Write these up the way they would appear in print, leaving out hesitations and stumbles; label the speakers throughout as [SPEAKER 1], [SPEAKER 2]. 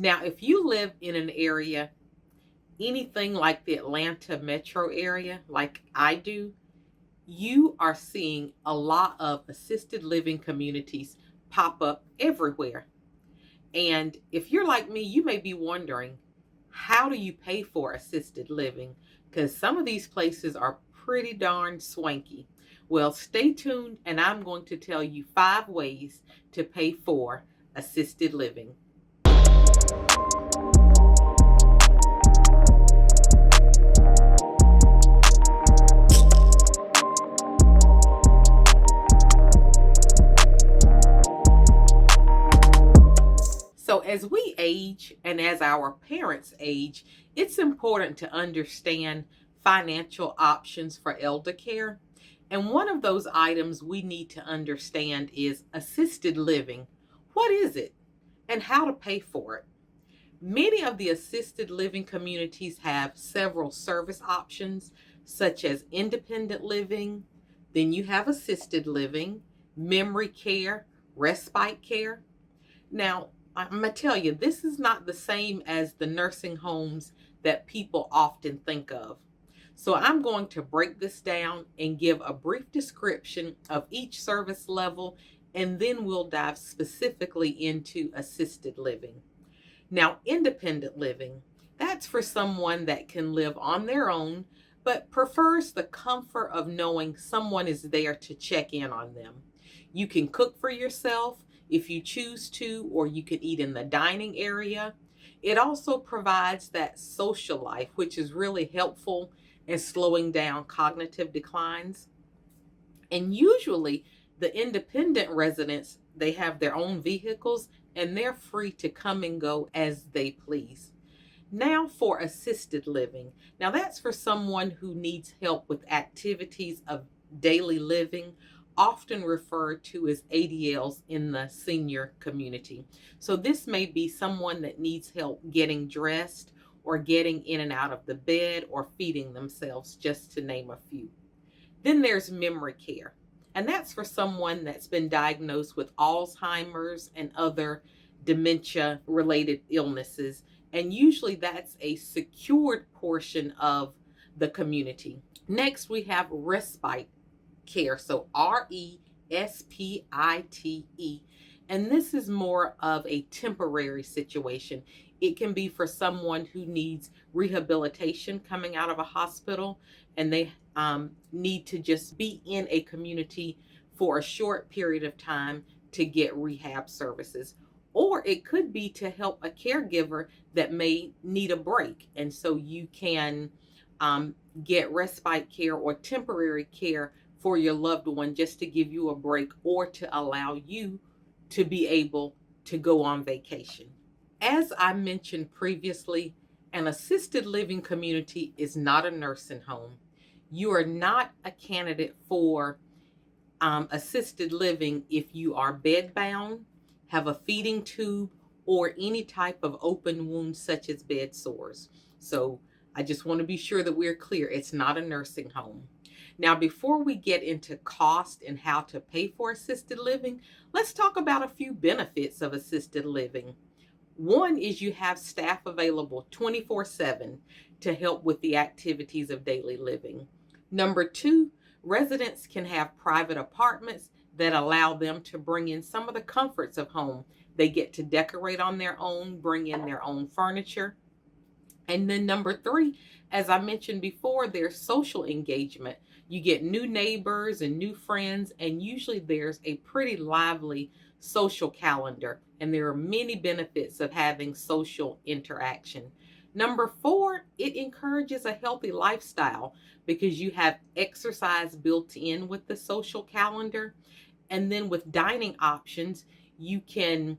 [SPEAKER 1] Now, if you live in an area, anything like the Atlanta metro area, like I do, you are seeing a lot of assisted living communities pop up everywhere. And if you're like me, you may be wondering, how do you pay for assisted living? Because some of these places are pretty darn swanky. Well, stay tuned, and I'm going to tell you 5 ways to pay for assisted living. So, as we age and as our parents age, it's important to understand financial options for elder care. And one of those items we need to understand is assisted living. What is it and how to pay for it? Many of the assisted living communities have several service options, such as independent living, then you have assisted living, memory care, respite care. Now, I'm going to tell you, this is not the same as the nursing homes that people often think of. So I'm going to break this down and give a brief description of each service level, and then we'll dive specifically into assisted living. Now, independent living, that's for someone that can live on their own, but prefers the comfort of knowing someone is there to check in on them. You can cook for yourself if you choose to, or you can eat in the dining area. It also provides that social life, which is really helpful in slowing down cognitive declines. And usually, the independent residents, they have their own vehicles and they're free to come and go as they please. Now for assisted living. Now that's for someone who needs help with activities of daily living, often referred to as ADLs in the senior community. So this may be someone that needs help getting dressed or getting in and out of the bed or feeding themselves, just to name a few. Then there's memory care. And that's for someone that's been diagnosed with Alzheimer's and other dementia related illnesses. And usually that's a secured portion of the community. Next, we have respite care. So RESPITE. And this is more of a temporary situation. It can be for someone who needs rehabilitation coming out of a hospital, and they need to just be in a community for a short period of time to get rehab services. Or it could be to help a caregiver that may need a break. And so you can get respite care or temporary care for your loved one, just to give you a break or to allow you to be able to go on vacation. As I mentioned previously, an assisted living community is not a nursing home. You are not a candidate for assisted living if you are bedbound, have a feeding tube, or any type of open wound such as bed sores. So I just want to be sure that we're clear. It's not a nursing home. Now, before we get into cost and how to pay for assisted living, let's talk about a few benefits of assisted living. One is you have staff available 24/7 to help with the activities of daily living. Number two, residents can have private apartments that allow them to bring in some of the comforts of home. They get to decorate on their own, bring in their own furniture. And then number three, as I mentioned before, there's social engagement. You get new neighbors and new friends, and usually there's a pretty lively social calendar. And there are many benefits of having social interaction. Number four, it encourages a healthy lifestyle because you have exercise built in with the social calendar. And then with dining options, you can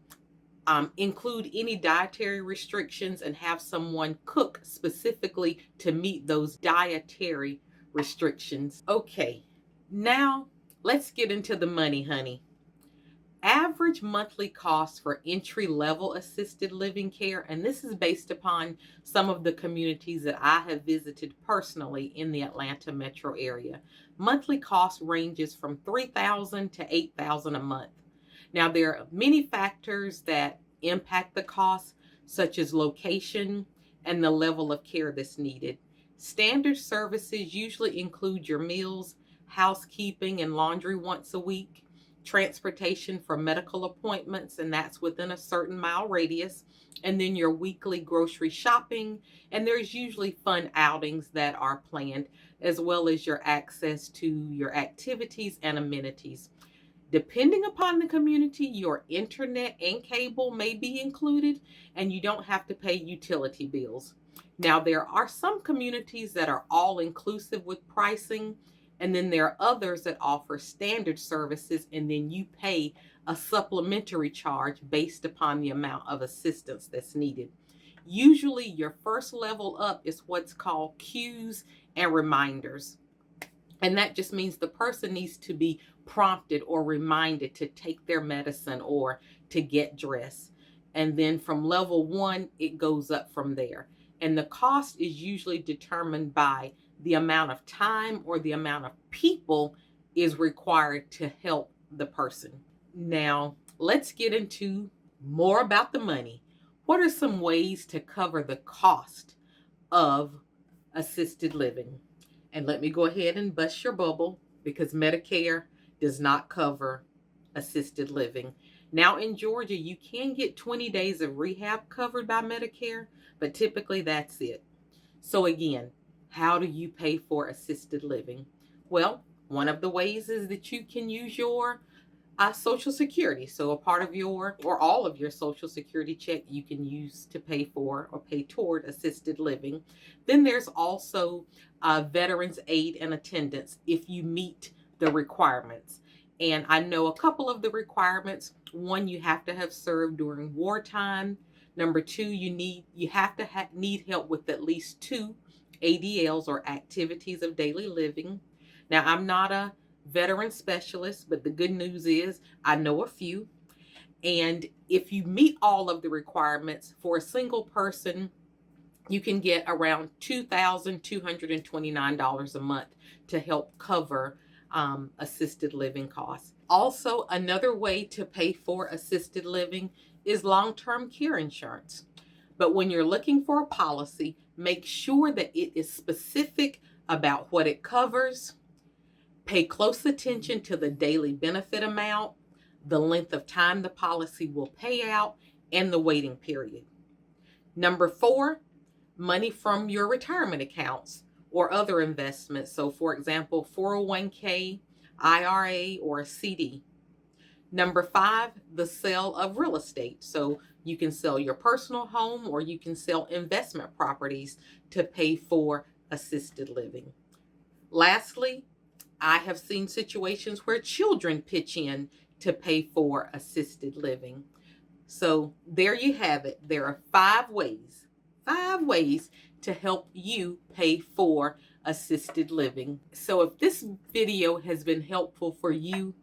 [SPEAKER 1] include any dietary restrictions and have someone cook specifically to meet those dietary restrictions. Okay, now let's get into the money, honey. Average monthly costs for entry level assisted living care, and this is based upon some of the communities that I have visited personally in the Atlanta metro area. Monthly cost ranges from $3,000 to $8,000 a month. Now, there are many factors that impact the cost, such as location and the level of care that's needed. Standard services usually include your meals, housekeeping, and laundry once a week, transportation for medical appointments, and that's within a certain mile radius, and then your weekly grocery shopping, and there's usually fun outings that are planned, as well as your access to your activities and amenities. Depending upon the community, your internet and cable may be included, and you don't have to pay utility bills. Now, there are some communities that are all inclusive with pricing, and then there are others that offer standard services, and then you pay a supplementary charge based upon the amount of assistance that's needed. Usually, your first level up is what's called cues and reminders. And that just means the person needs to be prompted or reminded to take their medicine or to get dressed. And then from level one, it goes up from there. And the cost is usually determined by the amount of time or the amount of people is required to help the person. Now, let's get into more about the money. What are some ways to cover the cost of assisted living? And let me go ahead and bust your bubble, because Medicare does not cover assisted living. Now in Georgia, you can get 20 days of rehab covered by Medicare, but typically that's it. So again, how do you pay for assisted living? Well, one of the ways is that you can use your Social Security. So a part of your or all of your Social Security check you can use to pay for or pay toward assisted living. Then there's also Veterans Aid and Attendance if you meet the requirements. And I know a couple of the requirements. One, you have to have served during wartime. Number two, you have to need help with at least 2 ADLs or activities of daily living. Now, I'm not a veteran specialist, but the good news is I know a few. And if you meet all of the requirements for a single person, you can get around $2,229 a month to help cover assisted living costs. Also, another way to pay for assisted living is long-term care insurance. But when you're looking for a policy, make sure that it is specific about what it covers. Pay close attention to the daily benefit amount, the length of time the policy will pay out, and the waiting period. Number 4, money from your retirement accounts or other investments. So for example, 401k, IRA, or a CD. Number 5, the sale of real estate. So you can sell your personal home or you can sell investment properties to pay for assisted living. Lastly, I have seen situations where children pitch in to pay for assisted living. So there you have it. There are 5 ways to help you pay for assisted living. So if this video has been helpful for you,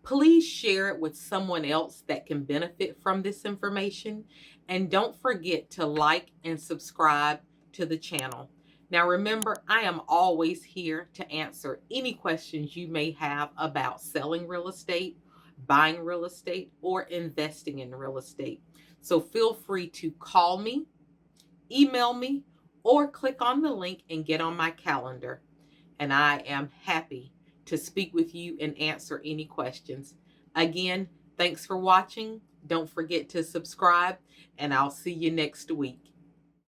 [SPEAKER 1] please share it with someone else that can benefit from this information. And don't forget to like and subscribe to the channel. Now remember, I am always here to answer any questions you may have about selling real estate, buying real estate, or investing in real estate. So feel free to call me, email me, or click on the link and get on my calendar. And I am happy to speak with you and answer any questions. Again, thanks for watching. Don't forget to subscribe, and I'll see you next week.